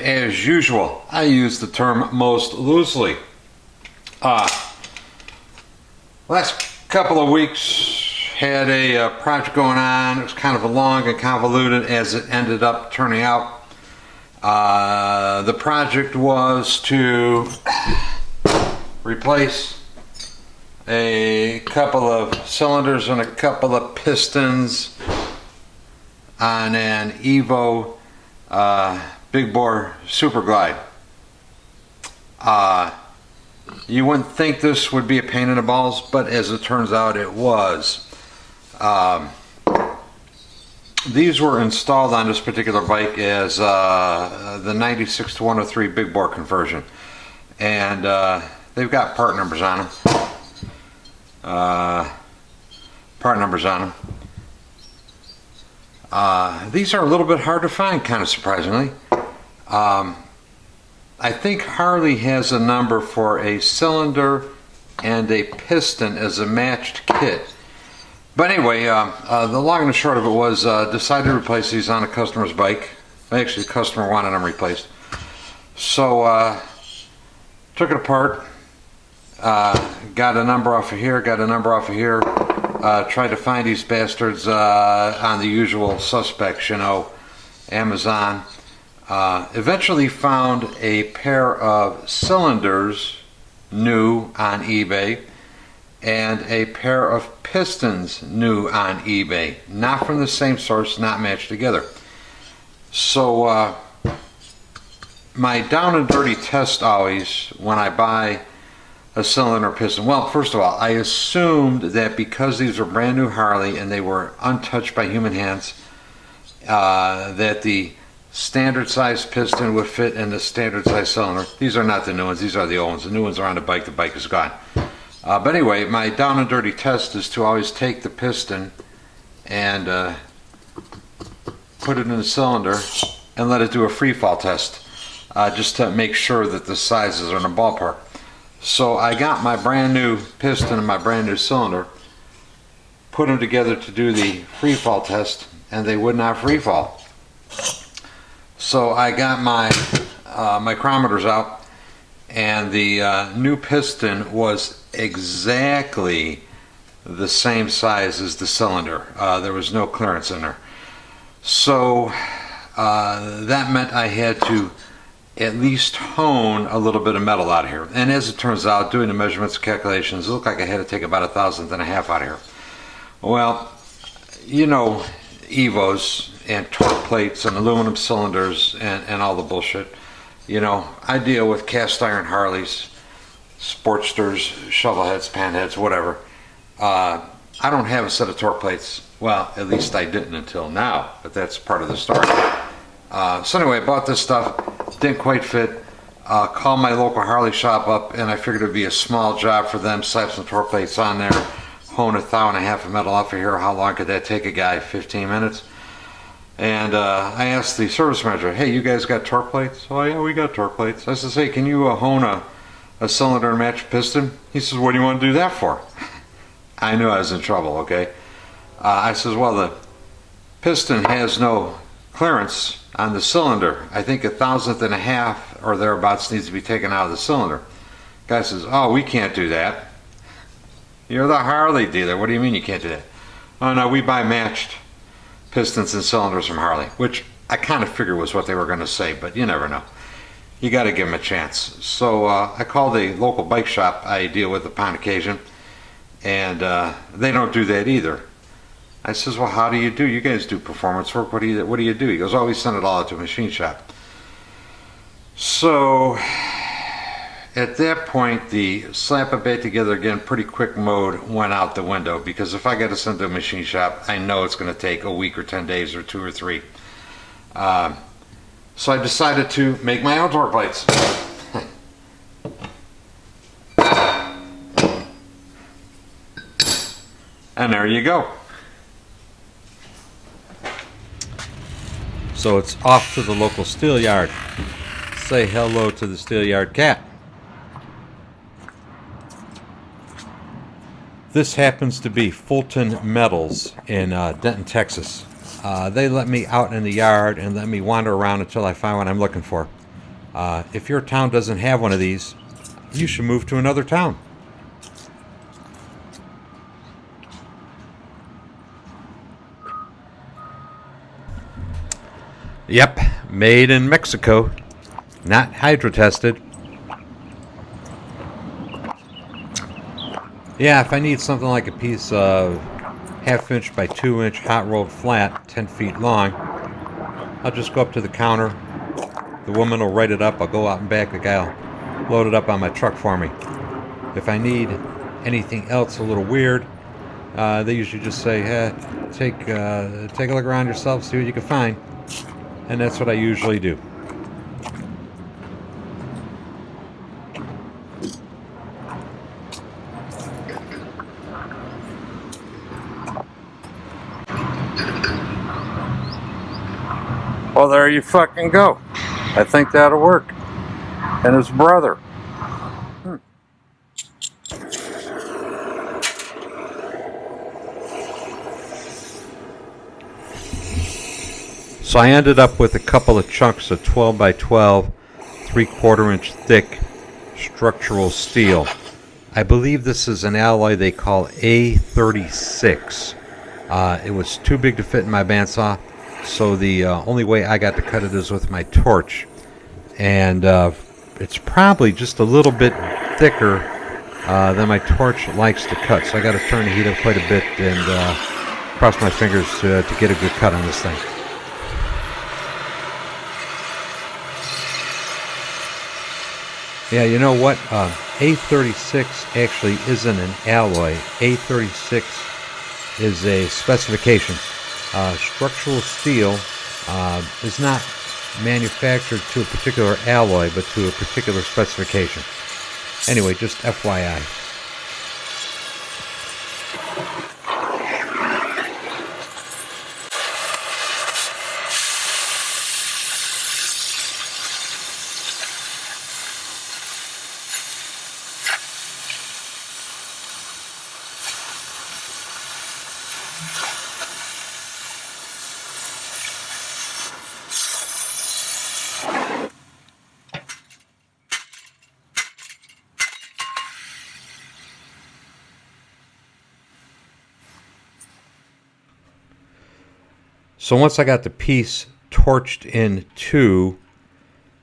as usual, I use the term most loosely. Last couple of weeks had a project going on. It was kind of long and convoluted as it ended up turning out. The project was to replace a couple of cylinders and a couple of pistons on an Evo big bore super glide. You wouldn't think this would be a pain in the balls, but as it turns out, it was. These were installed on this particular bike as the 96 to 103 big bore conversion, and they've got part numbers on them. These are a little bit hard to find, kind of surprisingly. I think Harley has a number for a cylinder and a piston as a matched kit. But anyway, the long and the short of it was decided to replace these on a customer's bike. Actually, the customer wanted them replaced. So took it apart, got a number off of here, got a number off of here, tried to find these bastards on the usual suspects, you know, Amazon. Eventually found a pair of cylinders new on eBay and a pair of pistons new on eBay, not from the same source, not matched together. So my down and dirty test always when I buy a cylinder or piston, well, first of all, I assumed that because these were brand new Harley and they were untouched by human hands, that the standard size piston would fit in the standard size cylinder. These are not the new ones, these are the old ones. The new ones are on the bike is gone. But anyway, my down and dirty test is to always take the piston and put it in the cylinder and let it do a free fall test, just to make sure that the sizes are in the ballpark. So I got my brand new piston and my brand new cylinder, put them together to do the free fall test, and they would not free fall. So I got my micrometers out, and the new piston was exactly the same size as the cylinder. There was no clearance in there. So that meant I had to at least hone a little bit of metal out of here. And as it turns out, doing the measurements and calculations, it looked like I had to take about 1/1000th out of here. Well, you know, Evos and torque plates and aluminum cylinders and all the bullshit. You know, I deal with cast iron Harleys, Sportsters, shovelheads, panheads, whatever. I don't have a set of torque plates. Well, at least I didn't until now, but that's part of the story. So anyway, I bought this stuff, didn't quite fit. Called my local Harley shop up, and I figured it'd be a small job for them, slap some torque plates on there, hone 1.5 thou of metal off of here. How long could that take a guy? 15 minutes. And I asked the service manager, hey, you guys got torque plates? Oh yeah, we got torque plates. I said, hey, can you hone a cylinder and match piston? He says, what do you want to do that for? I knew I was in trouble, okay? I says, well, the piston has no clearance on the cylinder. I think 1/1000th or thereabouts needs to be taken out of the cylinder. Guy says, oh, we can't do that. You're the Harley dealer. What do you mean you can't do that? Oh no, we buy matched pistons and cylinders from Harley, which I kind of figured was what they were going to say, but you never know. You got to give them a chance. So I called the local bike shop I deal with upon occasion, and they don't do that either. I says, well, how do you do? You guys do performance work. What do you do? He goes, oh, we send it all out to a machine shop. So at that point, the slap it back together again pretty quick mode went out the window, because if I got to send it to a machine shop, I know it's going to take a week or 10 days or 2 or 3. So I decided to make my own torque plates. And there you go. So it's off to the local steel yard. Say hello to the steel yard cat. This happens to be Fulton Metals in Denton, Texas. They let me out in the yard and let me wander around until I find what I'm looking for. If your town doesn't have one of these, you should move to another town. Yep, made in Mexico, not hydro tested. Yeah, if I need something like a piece of 1/2 inch by 2 inch hot rolled flat, 10 feet long, I'll just go up to the counter. The woman will write it up. I'll go out and back. The guy will load it up on my truck for me. If I need anything else a little weird, they usually just say, hey, take a look around yourself, see what you can find. And that's what I usually do. Well, there you fucking go. I think that'll work. And his brother. So I ended up with a couple of chunks of 12 by 12, 3/4 inch thick structural steel. I believe this is an alloy they call A36. It was too big to fit in my bandsaw, so the only way I got to cut it is with my torch. And it's probably just a little bit thicker than my torch likes to cut, so I got to turn the heat up quite a bit and cross my fingers to get a good cut on this thing. Yeah, you know what? A36 actually isn't an alloy. A36 is a specification. Structural steel is not manufactured to a particular alloy, but to a particular specification. Anyway, just FYI. So once I got the piece torched in two,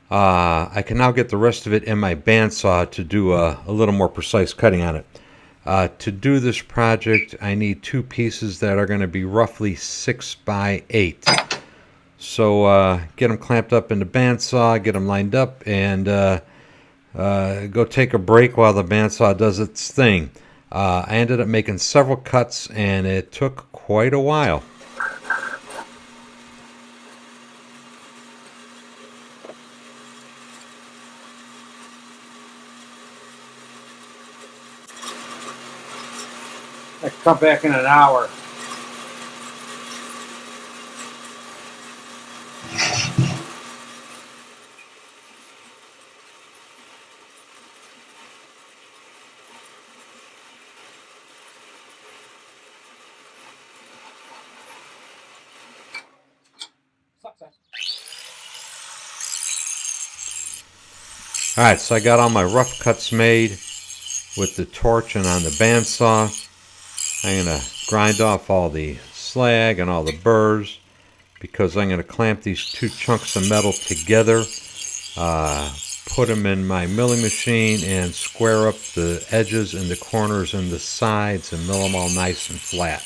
I can now get the rest of it in my bandsaw to do a little more precise cutting on it. To do this project, I need two pieces that are going to be roughly 6 by 8. So get them clamped up in the bandsaw, get them lined up, and go take a break while the bandsaw does its thing. I ended up making several cuts, and it took quite a while. I come back in an hour. Alright, so I got all my rough cuts made with the torch and on the bandsaw. I'm going to grind off all the slag and all the burrs because I'm going to clamp these two chunks of metal together, put them in my milling machine and square up the edges and the corners and the sides and mill them all nice and flat.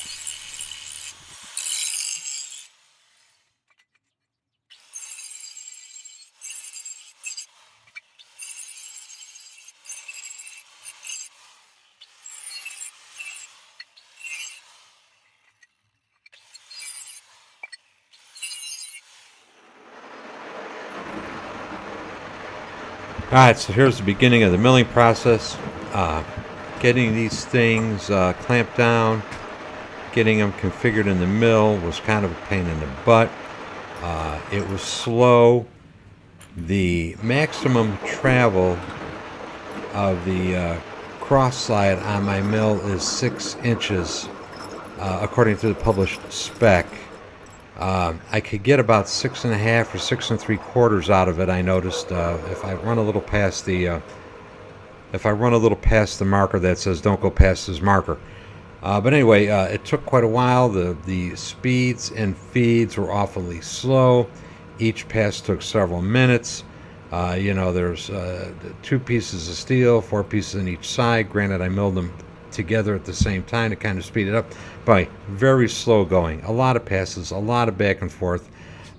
Alright, so here's the beginning of the milling process. Getting these things clamped down, getting them configured in the mill was kind of a pain in the butt. It was slow. The maximum travel of the cross slide on my mill is 6 inches, according to the published spec. I could get about 6.5 or 6 3/4 out of it. I noticed if I run a little past the marker that says don't go past this marker. But anyway, it took quite a while. The speeds and feeds were awfully slow. Each pass took several minutes. There's 2 pieces of steel, 4 pieces on each side. Granted, I milled them together at the same time to kind of speed it up. But very slow going. A lot of passes, a lot of back and forth.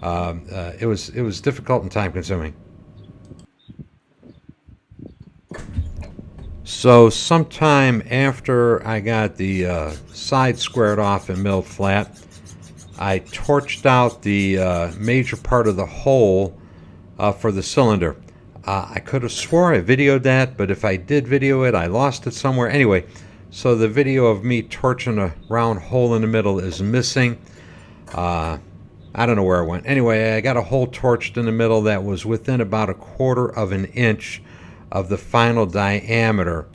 It was difficult and time consuming. So sometime after I got the side squared off and milled flat, I torched out the major part of the hole for the cylinder. I could have swore I videoed that, but if I did video it, I lost it somewhere. Anyway, so the video of me torching a round hole in the middle is missing. I don't know where it went. Anyway, I got a hole torched in the middle that was within about 1/4 of an inch of the final diameter.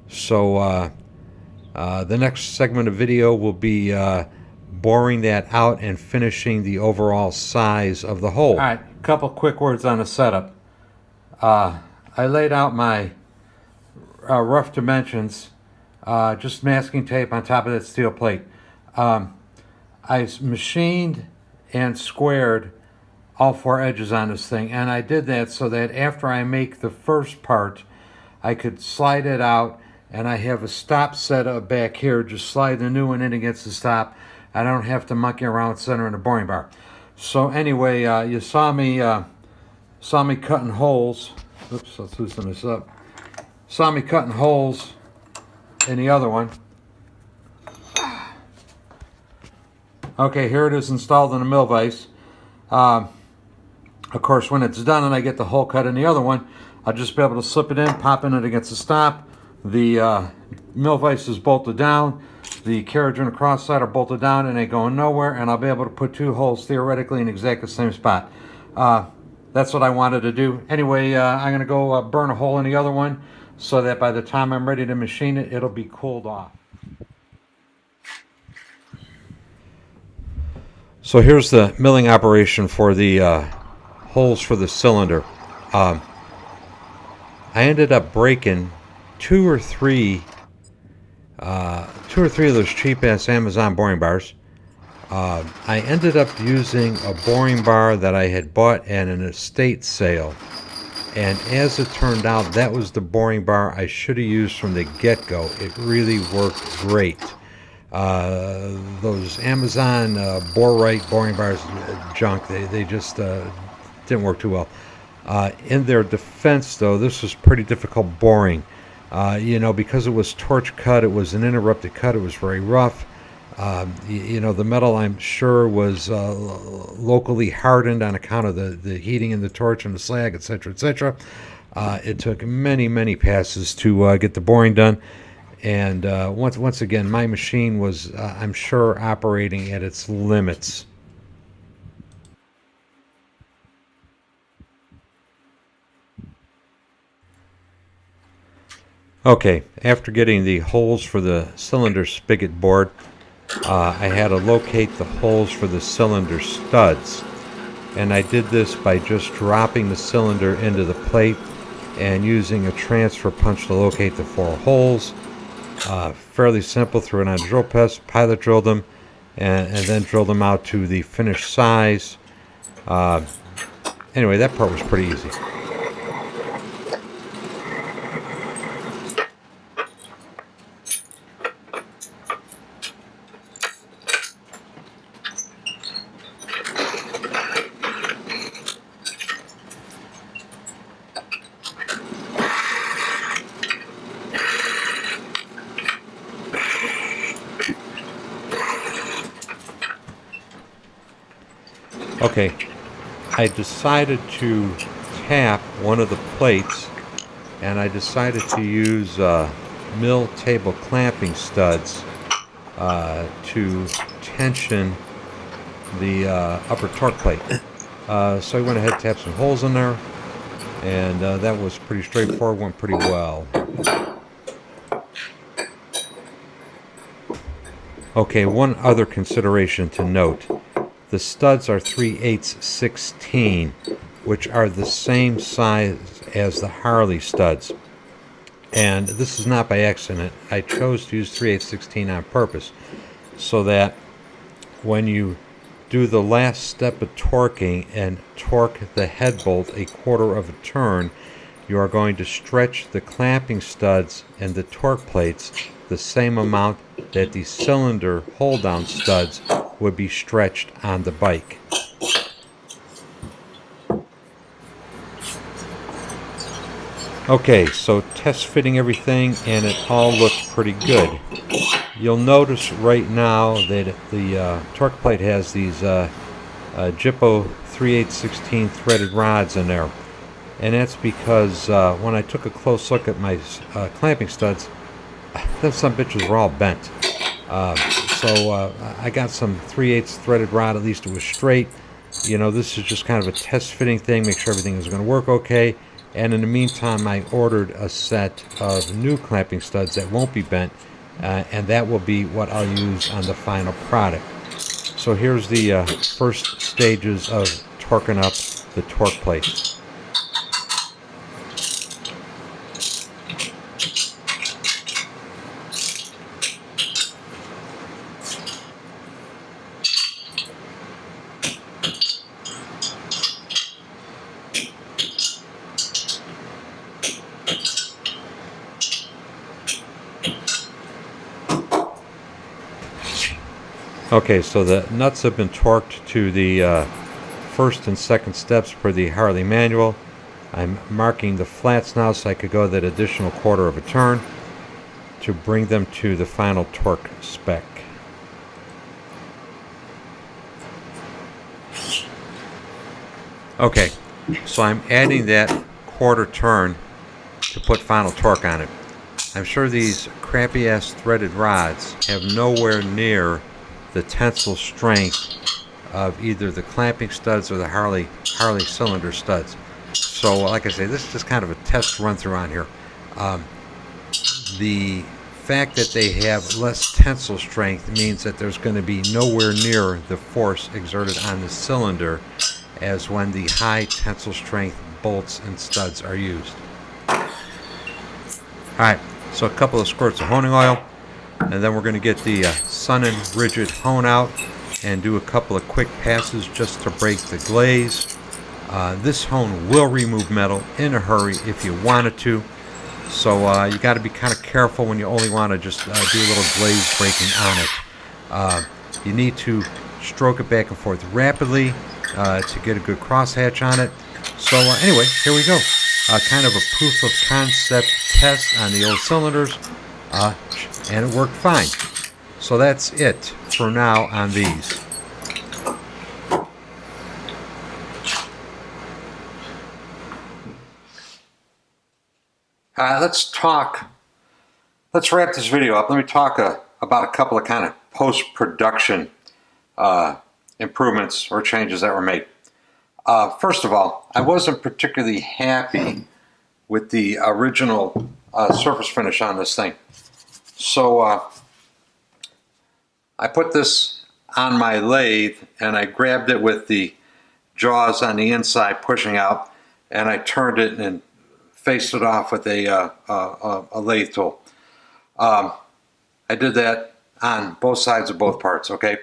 So the next segment of video will be boring that out and finishing the overall size of the hole. All right, a couple quick words on the setup. I laid out my rough dimensions, just masking tape on top of that steel plate. I machined and squared all 4 edges on this thing, and I did that so that after I make the first part, I could slide it out, and I have a stop set up back here. Just slide the new one in against the stop. I don't have to monkey around centering a boring bar. So anyway, you saw me cutting holes. Oops, let's loosen this up. Saw me cutting holes in the other one. Okay, here it is installed in the mill vise. Of course, when it's done and I get the hole cut in the other one, I'll just be able to slip it in, pop in it against the stop. The mill vise is bolted down. The carriage and the cross side are bolted down and they go nowhere, and I'll be able to put 2 holes theoretically in exactly the same spot. That's what I wanted to do. Anyway, I'm going to go burn a hole in the other one so that by the time I'm ready to machine it, it'll be cooled off. So here's the milling operation for the holes for the cylinder. I ended up breaking two or three of those cheap-ass Amazon boring bars. I ended up using a boring bar that I had bought at an estate sale, and as it turned out, that was the boring bar I should have used from the get-go. It really worked great. Those Amazon bore-right boring bars, junk, they just didn't work too well. In their defense, though, this was pretty difficult boring. Because it was torch cut, it was an interrupted cut, it was very rough. The metal, I'm sure, was locally hardened on account of the heating in the torch and the slag, etc., etc. It took many, many passes to get the boring done. And once again, my machine was, I'm sure, operating at its limits. Okay, after getting the holes for the cylinder spigot bored, I had to locate the holes for the cylinder studs. And I did this by just dropping the cylinder into the plate and using a transfer punch to locate the 4 holes. Fairly simple. Threw it on a drill press, pilot drilled them, and then drilled them out to the finished size. Anyway, that part was pretty easy. Okay, I decided to tap one of the plates, and I decided to use mill table clamping studs to tension the upper torque plate. So I went ahead and tapped some holes in there, and that was pretty straightforward, went pretty well. Okay, one other consideration to note. the studs are 3/8 16, which are the same size as the Harley studs. And this is not by accident. I chose to use 3/8 16 on purpose, so that when you do the last step of torquing and torque the head bolt a quarter of a turn, you are going to stretch the clamping studs and the torque plates the same amount that the cylinder hold-down studs would be stretched on the bike. Okay, so test fitting everything, and it all looks pretty good. You'll notice right now that the torque plate has these Jippo 3/8 16 threaded rods in there. And that's because when I took a close look at my clamping studs, them some bitches were all bent. So I got some 3/8 threaded rod, at least it was straight. You know, this is just kind of a test fitting thing, make sure everything is going to work okay. And in the meantime, I ordered a set of new clamping studs that won't be bent, and that will be what I'll use on the final product. So here's the first stages of torquing up the torque plate. Okay, so the nuts have been torqued to the first and second steps per the Harley manual. I'm marking the flats now so I could go that additional quarter of a turn to bring them to the final torque spec. Okay, so I'm adding that quarter turn to put final torque on it. I'm sure these crappy ass threaded rods have nowhere near the tensile strength of either the clamping studs or the Harley cylinder studs. So like I say, this is just kind of a test run through on here. The fact that they have less tensile strength means that there's going to be nowhere near the force exerted on the cylinder as when the high tensile strength bolts and studs are used. Alright, so a couple of squirts of honing oil, and then we're going to get the Sun-In rigid hone out and do a couple of quick passes just to break the glaze. This hone will remove metal in a hurry if you want it to, so you got to be kind of careful when you only want to just do a little glaze breaking on it. You need to stroke it back and forth rapidly to get a good crosshatch on it. So anyway, here we go. Kind of a proof of concept test on the old cylinders, and it worked fine. So that's it for now on these. Let's wrap this video up. Let me talk about a couple of kind of post-production improvements or changes that were made. First of all, I wasn't particularly happy with the original surface finish on this thing. So I put this on my lathe and I grabbed it with the jaws on the inside pushing out, and I turned it and faced it off with a lathe tool. I did that on both sides of both parts, okay?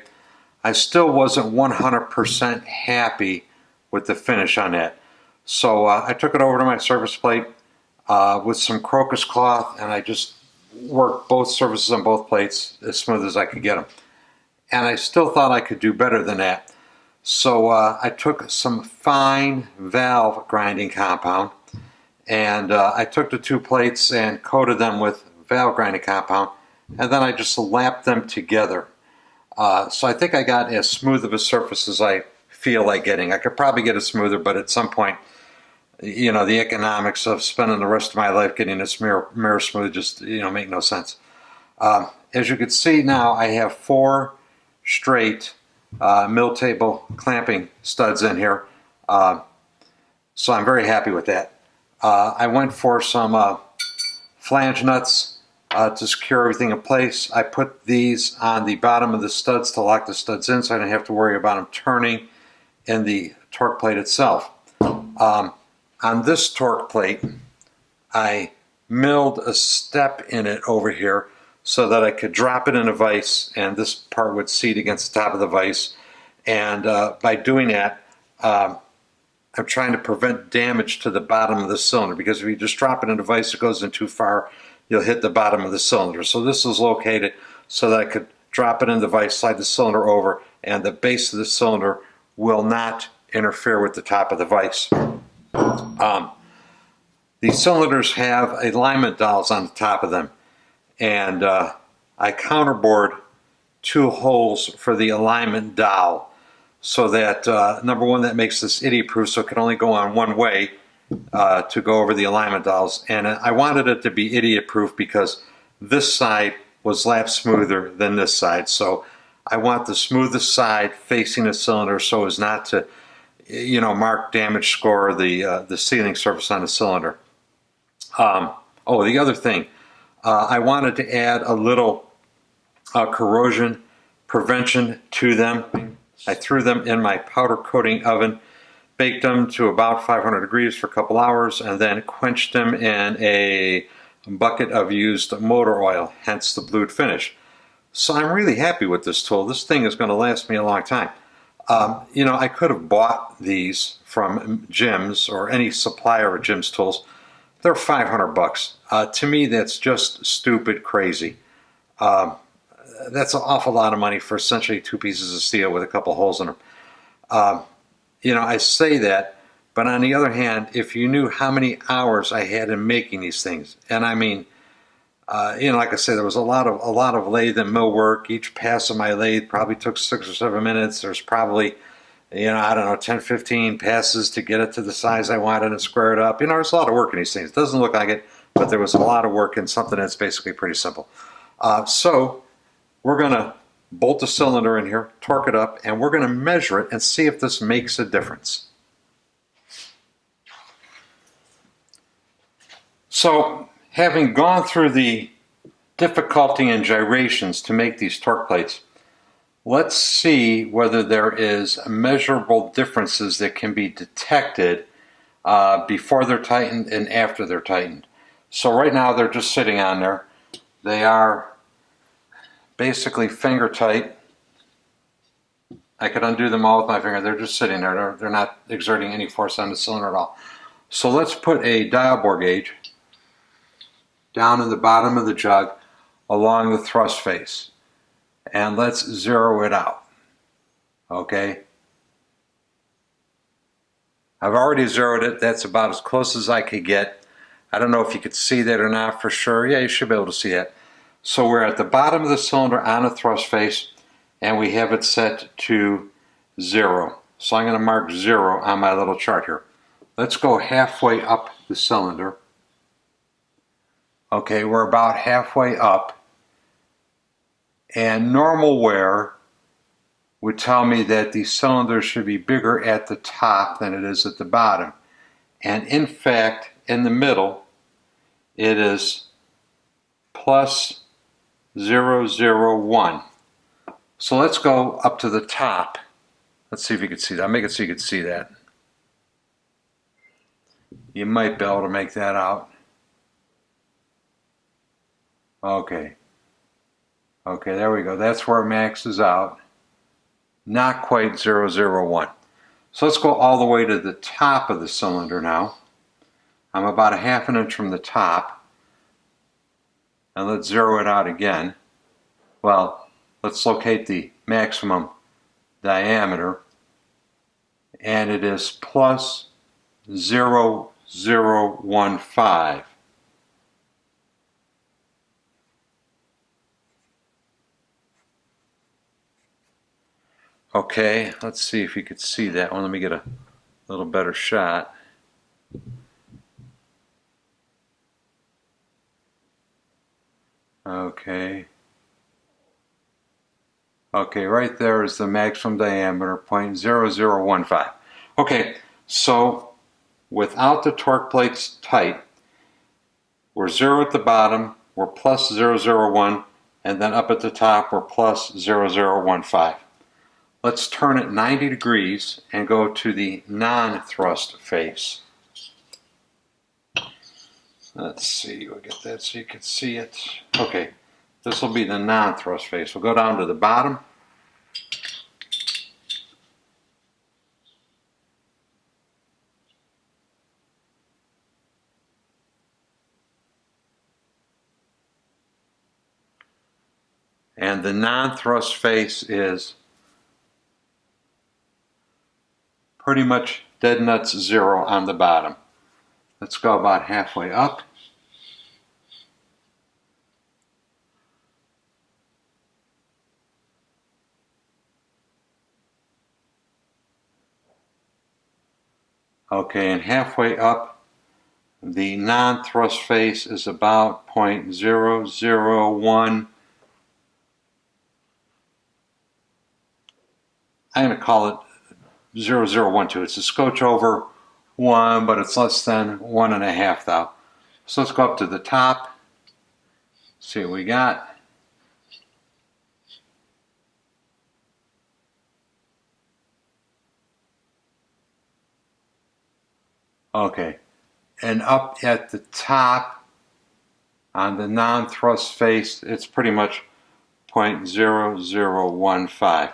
I still wasn't 100% happy with the finish on that. So I took it over to my surface plate with some crocus cloth, and I just worked both surfaces on both plates as smooth as I could get them. And I still thought I could do better than that. So I took some fine valve grinding compound, and I took the two plates and coated them with valve grinding compound, and then I just lapped them together. So I think I got as smooth of a surface as I feel like getting. I could probably get it smoother, but at some point, you know, the economics of spending the rest of my life getting this mirror smooth just, you know, make no sense. As you can see now, I have 4 straight mill table clamping studs in here, so I'm very happy with that. I went for some flange nuts to secure everything in place. I put these on the bottom of the studs to lock the studs in so I don't have to worry about them turning in the torque plate itself. On this torque plate, I milled a step in it over here so that I could drop it in a vise and this part would seat against the top of the vise. And by doing that, I'm trying to prevent damage to the bottom of the cylinder, because if you just drop it in a vise, it goes in too far, you'll hit the bottom of the cylinder. So this is located so that I could drop it in the vise, slide the cylinder over, and the base of the cylinder will not interfere with the top of the vise. These cylinders have alignment dowels on the top of them, and I counterbored 2 holes for the alignment dowel so that, number one, that makes this idiot-proof, so it can only go on one way to go over the alignment dowels. And I wanted it to be idiot-proof because this side was lap smoother than this side, so I want the smoothest side facing the cylinder so as not to, mark damage score the sealing surface on the cylinder. The other thing, I wanted to add a little corrosion prevention to them. I threw them in my powder coating oven, baked them to about 500 degrees for a couple hours, and then quenched them in a bucket of used motor oil, hence the blued finish. So I'm really happy with this tool. This thing is going to last me a long time. I could have bought these from Jim's or any supplier of Jim's tools. They're $500. To me, that's just stupid crazy. That's an awful lot of money for essentially 2 pieces of steel with a couple holes in them. I say that, but on the other hand, if you knew how many hours I had in making these things, and I mean, like I said, there was a lot of lathe and mill work. Each pass of my lathe probably took 6 or 7 minutes. There's probably, 10, 15 passes to get it to the size I wanted and square it up. There's a lot of work in these things. It doesn't look like it, but there was a lot of work in something that's basically pretty simple. So we're going to bolt the cylinder in here, torque it up, and we're going to measure it and see if this makes a difference. So, having gone through the difficulty and gyrations to make these torque plates, let's see whether there is measurable differences that can be detected before they're tightened and after they're tightened. So right now they're just sitting on there. They are basically finger tight. I could undo them all with my finger. They're just sitting there. They're not exerting any force on the cylinder at all. So let's put a dial bore gauge down in the bottom of the jug along the thrust face, and let's zero it out. Okay, I've already zeroed it. That's about as close as I could get. I don't know if you could see that or not for sure. Yeah, you should be able to see that. So we're at the bottom of the cylinder on the thrust face, and we have it set to 0. So I'm going to mark 0 on my little chart here. Let's go halfway up the cylinder. Okay, we're about halfway up, and normal wear would tell me that the cylinder should be bigger at the top than it is at the bottom. And in fact, in the middle, it is plus 001. So let's go up to the top. Let's see if you can see that. I'll make it so you can see that. You might be able to make that out. Okay, there we go. That's where it maxes out. Not quite 001. So let's go all the way to the top of the cylinder now. I'm about a ½ an inch from the top. And let's zero it out again. Well, let's locate the maximum diameter. And it is plus 0015. Okay, let's see if you could see that one. Let me get a little better shot. Okay, right there is the maximum diameter, 0.0015. Okay, so without the torque plates tight, we're 0 at the bottom, we're plus 001, and then up at the top we're plus 0015. Let's turn it 90 degrees and go to the non-thrust face. Let's see, we'll get that so you can see it. Okay, this will be the non-thrust face. We'll go down to the bottom. And the non-thrust face is pretty much dead nuts 0 on the bottom. Let's go about halfway up. Okay, and halfway up, the non-thrust face is about 0.001. I'm going to call it 0012. It's a scotch over 1, but it's less than 1.5 thou. So let's go up to the top, see what we got. Okay, and up at the top on the non-thrust face, it's pretty much 0.0015.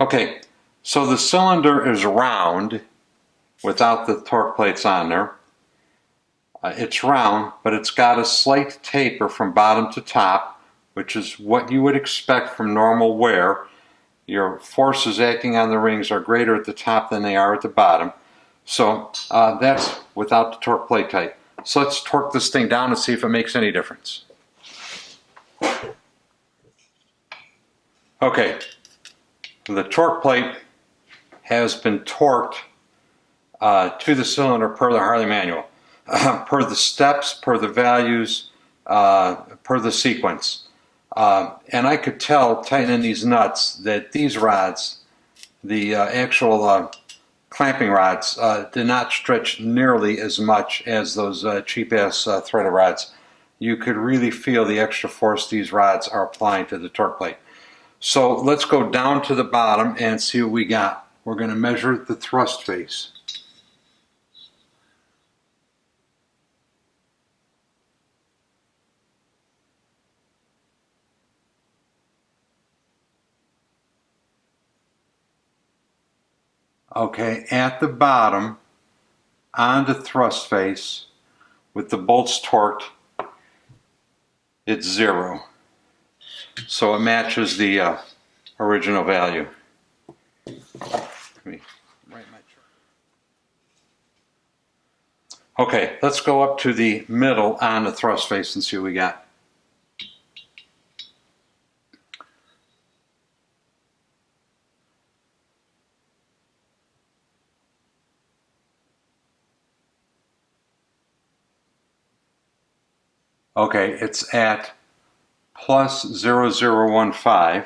Okay, so the cylinder is round without the torque plates on there. It's round, but it's got a slight taper from bottom to top, which is what you would expect from normal wear. Your forces acting on the rings are greater at the top than they are at the bottom. So that's without the torque plate type. So let's torque this thing down and see if it makes any difference. Okay, the torque plate has been torqued to the cylinder per the Harley manual, per the steps, per the values, per the sequence. And I could tell tightening these nuts that these rods, the actual clamping rods, did not stretch nearly as much as those cheap-ass threaded rods. You could really feel the extra force these rods are applying to the torque plate. So let's go down to the bottom and see what we got. We're going to measure the thrust face. Okay, at the bottom, on the thrust face, with the bolts torqued, it's 0. So it matches the original value. Let me write my chart. Okay, let's go up to the middle on the thrust face and see what we got. Okay, it's at plus 0015.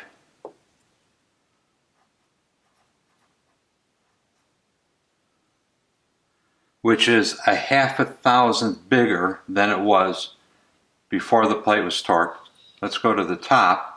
Which is a 1/2 thousandth bigger than it was before the plate was torqued. Let's go to the top.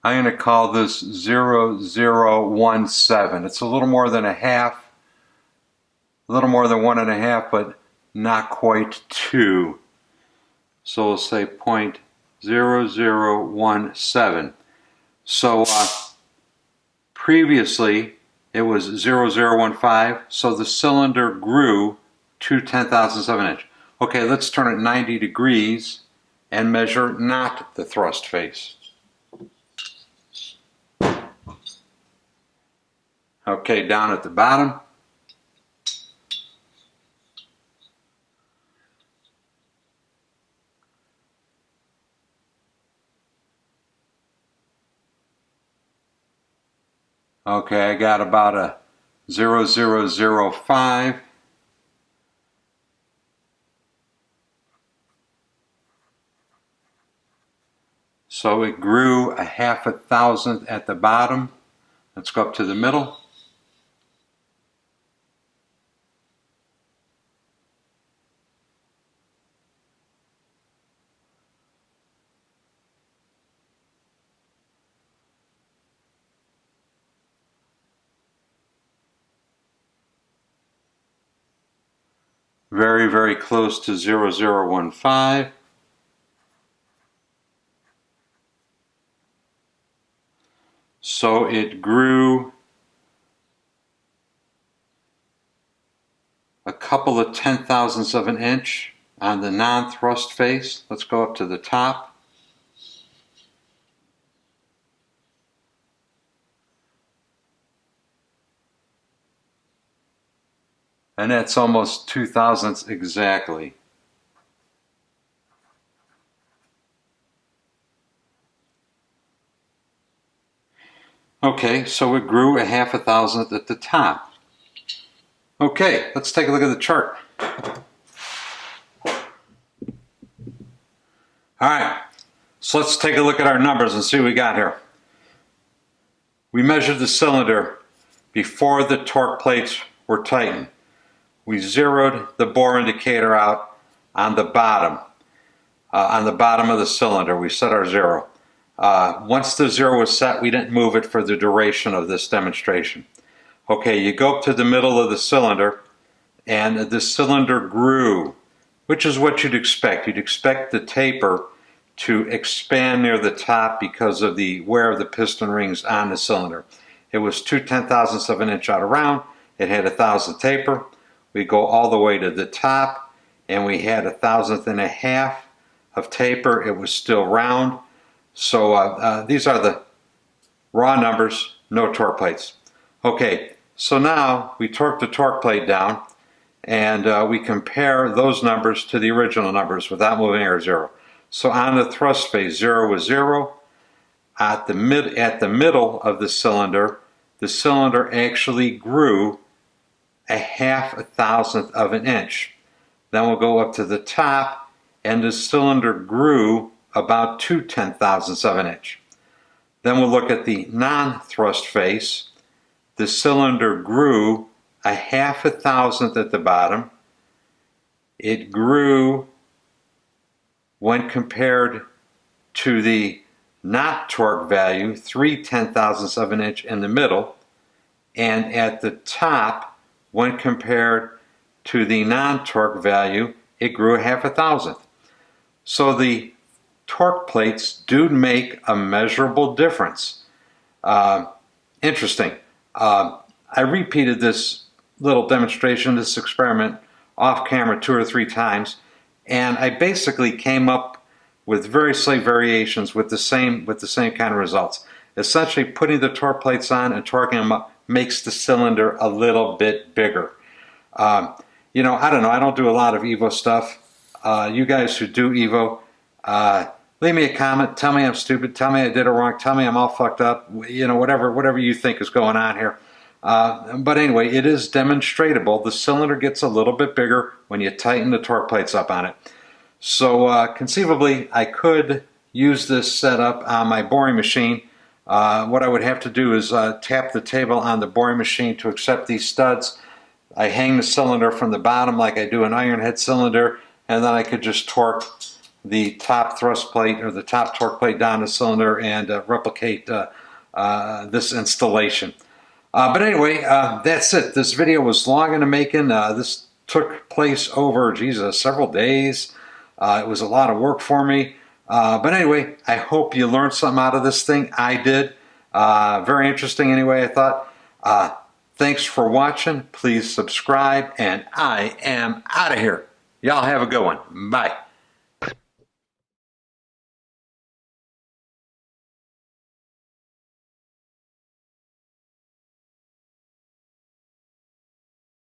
I'm going to call this 0017. It's a little more than a half, a little more than 1.5, but not quite 2. So we'll say 0.0017. So previously it was 0015, so the cylinder grew to 0.107 of an inch. Okay, let's turn it 90 degrees and measure not the thrust face. Okay, down at the bottom. Okay, I got about a 0005. So it grew a 1/2 thousandth at the bottom. Let's go up to the middle. Very, very close to 0015. So it grew a couple of 10,000ths of an inch on the non-thrust face. Let's go up to the top. And that's almost 2,000ths exactly. Okay, so it grew a 1/2 thousandth at the top. Okay, let's take a look at the chart. Alright, so let's take a look at our numbers and see what we got here. We measured the cylinder before the torque plates were tightened. We zeroed the bore indicator out on the bottom of the cylinder. We set our zero. Once the zero was set, we didn't move it for the duration of this demonstration. Okay, you go up to the middle of the cylinder, and the cylinder grew, which is what you'd expect. You'd expect the taper to expand near the top because of the wear of the piston rings on the cylinder. It was 2 10,000ths of an inch out of round. It had 1,000th taper. We go all the way to the top, and we had 1,000th and a half of taper. It was still round. So these are the raw numbers, no torque plates. Okay, so now we torque the torque plate down, and we compare those numbers to the original numbers without moving our zero. So on the thrust face, 0 was 0. At the middle of the cylinder actually grew a 1/2 thousandth of an inch. Then we'll go up to the top, and the cylinder grew about 2 10,000ths of an inch. Then we'll look at the non-thrust face. The cylinder grew a 1/2 thousandth at the bottom. It grew, when compared to the not torque value, 3 10,000ths of an inch in the middle, and at the top, when compared to the non-torque value, it grew a 1/2 thousandth. So the torque plates do make a measurable difference. Interesting. I repeated this little demonstration, this experiment, off camera 2 or 3 times, and I basically came up with very slight variations with the same kind of results. Essentially, putting the torque plates on and torquing them up makes the cylinder a little bit bigger. You know, I don't know. I don't do a lot of Evo stuff. You guys who do Evo, leave me a comment. Tell me I'm stupid. Tell me I did it wrong. Tell me I'm all fucked up. You know, whatever you think is going on here. But anyway, it is demonstratable. The cylinder gets a little bit bigger when you tighten the torque plates up on it. So conceivably, I could use this setup on my boring machine. What I would have to do is tap the table on the boring machine to accept these studs. I hang the cylinder from the bottom like I do an iron head cylinder, and then I could just torque the top thrust plate or the top torque plate down the cylinder and replicate this installation. But anyway, that's it. This video was long in the making. This took place over, several days. It was a lot of work for me. But anyway, I hope you learned something out of this thing. I did. Very interesting anyway, I thought. Thanks for watching. Please subscribe, and I am out of here. Y'all have a good one. Bye.